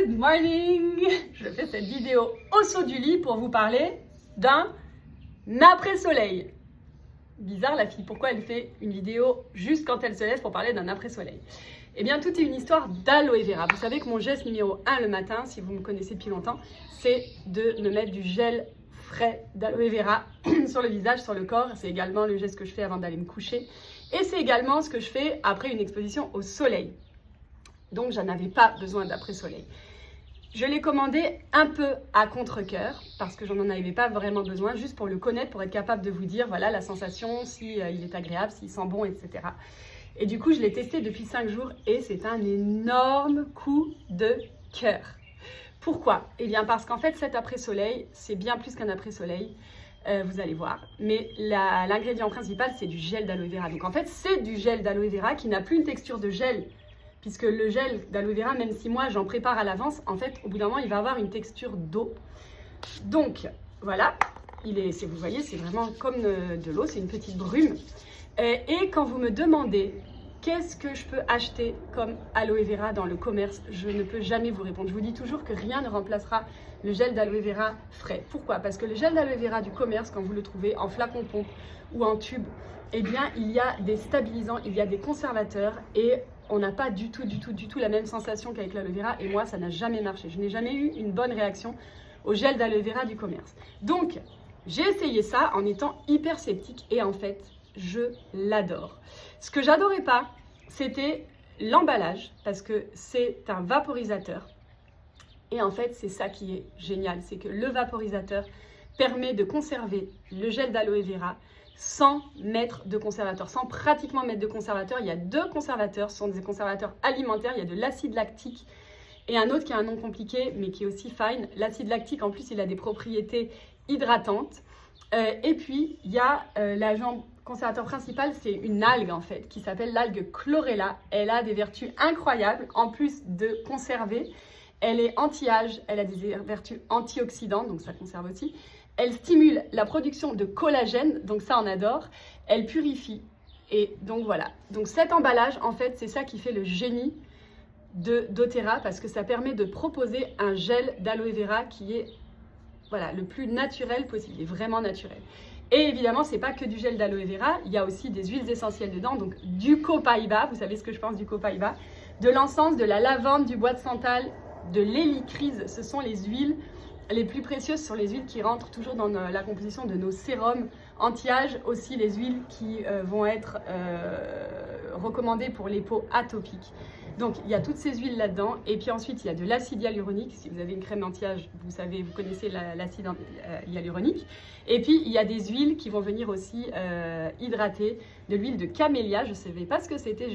Good morning! Je fais cette vidéo au saut du lit pour vous parler d'un après-soleil. Bizarre la fille, pourquoi elle fait une vidéo juste quand elle se lève pour parler d'un après-soleil? Eh bien, tout est une histoire d'aloe vera. Vous savez que mon geste numéro 1 le matin, si vous me connaissez depuis longtemps, c'est de me mettre du gel frais d'aloe vera sur le visage, sur le corps. C'est également le geste que je fais avant d'aller me coucher. Et c'est également ce que je fais après une exposition au soleil. Donc, j'en avais pas besoin d'après-soleil. Je l'ai commandé un peu à contre-cœur parce que j'en avais pas vraiment besoin, juste pour le connaître, pour être capable de vous dire, voilà, la sensation, si il est agréable, s'il sent bon, etc. Et du coup, je l'ai testé depuis 5 jours et c'est un énorme coup de cœur. Pourquoi? Eh bien, parce qu'en fait, cet après-soleil, c'est bien plus qu'un après-soleil. Vous allez voir. Mais l'ingrédient principal, c'est du gel d'aloe vera. Donc, en fait, c'est du gel d'aloe vera qui n'a plus une texture de gel. Puisque le gel d'aloe vera, même si moi j'en prépare à l'avance, en fait, au bout d'un moment, il va avoir une texture d'eau. Donc, voilà, vous voyez, c'est vraiment comme de l'eau, c'est une petite brume. Et quand vous me demandez qu'est-ce que je peux acheter comme aloe vera dans le commerce, je ne peux jamais vous répondre. Je vous dis toujours que rien ne remplacera le gel d'aloe vera frais. Pourquoi? Parce que le gel d'aloe vera du commerce, quand vous le trouvez en flacon pompe ou en tube, eh bien, il y a des stabilisants, il y a des conservateurs et on n'a pas du tout la même sensation qu'avec l'aloe vera. Et moi, ça n'a jamais marché. Je n'ai jamais eu une bonne réaction au gel d'aloe vera du commerce. Donc, j'ai essayé ça en étant hyper sceptique et en fait, je l'adore. Ce que j'adorais pas, c'était l'emballage parce que c'est un vaporisateur. Et en fait, c'est ça qui est génial, c'est que le vaporisateur permet de conserver le gel d'aloe vera sans mettre de conservateur, sans pratiquement mettre de conservateur. Il y a 2 conservateurs, ce sont des conservateurs alimentaires, il y a de l'acide lactique et un autre qui a un nom compliqué mais qui est aussi fine. L'acide lactique, en plus, il a des propriétés hydratantes. Et puis, il y a l'agent conservateur principal, c'est une algue en fait, qui s'appelle l'algue chlorella. Elle a des vertus incroyables, en plus de conserver. Elle est anti-âge, elle a des vertus antioxydantes, donc ça conserve aussi. Elle stimule la production de collagène, donc ça on adore. Elle purifie. Et donc voilà. Donc cet emballage, en fait, c'est ça qui fait le génie de doTERRA parce que ça permet de proposer un gel d'aloe vera qui est voilà, le plus naturel possible, il est vraiment naturel. Et évidemment, c'est pas que du gel d'aloe vera, il y a aussi des huiles essentielles dedans, donc du copaiba, vous savez ce que je pense du copaiba, de l'encens, de la lavande, du bois de santal, de l'hélicryse. Ce sont les huiles les plus précieuses, ce sont les huiles qui rentrent toujours dans la composition de nos sérums anti-âge, aussi les huiles qui vont être recommandées pour les peaux atopiques. Donc il y a toutes ces huiles là-dedans et puis ensuite il y a de l'acide hyaluronique. Si vous avez une crème anti-âge, vous connaissez l'acide hyaluronique. Et puis il y a des huiles qui vont venir aussi hydrater, de l'huile de camélia. Je ne savais pas ce que c'était,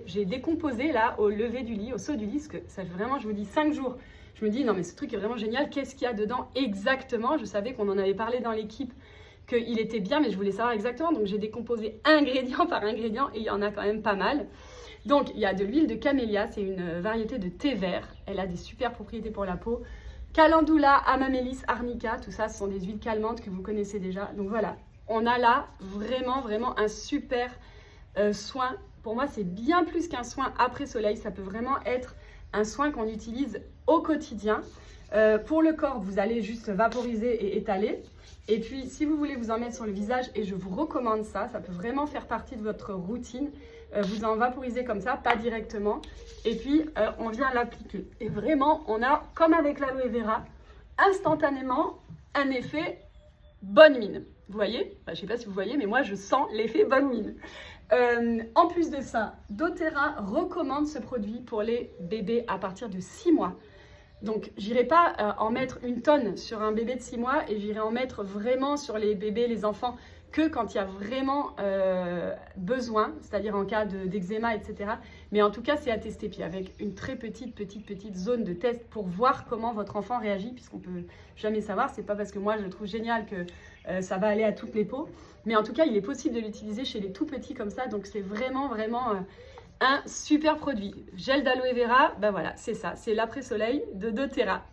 j'ai décomposé là au lever du lit, au saut du lit, parce que ça fait vraiment, je vous dis, 5 jours. Je me dis non mais ce truc est vraiment génial, qu'est-ce qu'il y a dedans exactement? Je savais qu'on en avait parlé dans l'équipe, qu'il était bien, mais je voulais savoir exactement. Donc j'ai décomposé ingrédient par ingrédient et il y en a quand même pas mal. Donc il y a de l'huile de camélia, c'est une variété de thé vert. Elle a des super propriétés pour la peau. Calendula, Amamélis, Arnica, tout ça, ce sont des huiles calmantes que vous connaissez déjà. Donc voilà, on a là vraiment un super soin. Pour moi, c'est bien plus qu'un soin après soleil. Ça peut vraiment être un soin qu'on utilise au quotidien. Pour le corps, vous allez juste vaporiser et étaler. Et puis, si vous voulez vous en mettre sur le visage, et je vous recommande ça, ça peut vraiment faire partie de votre routine. Vous en vaporisez comme ça, pas directement. Et puis, on vient l'appliquer. Et vraiment, on a, comme avec l'aloe vera, instantanément un effet bonne mine. Vous voyez? Enfin, je ne sais pas si vous voyez, mais moi, je sens l'effet bonne mine. En plus de ça, doTERRA recommande ce produit pour les bébés à partir de 6 mois. Donc, j'irai pas en mettre une tonne sur un bébé de 6 mois et j'irai en mettre vraiment sur les bébés, les enfants, que quand il y a vraiment besoin, c'est-à-dire en cas d'eczéma, etc. Mais en tout cas, c'est à tester. Puis avec une très petite zone de test pour voir comment votre enfant réagit, puisqu'on ne peut jamais savoir. C'est pas parce que moi, je le trouve génial que ça va aller à toutes les peaux. Mais en tout cas, il est possible de l'utiliser chez les tout petits comme ça. Donc, c'est vraiment un super produit. Gel d'aloe vera, ben voilà, c'est ça. C'est l'après-soleil de doTERRA.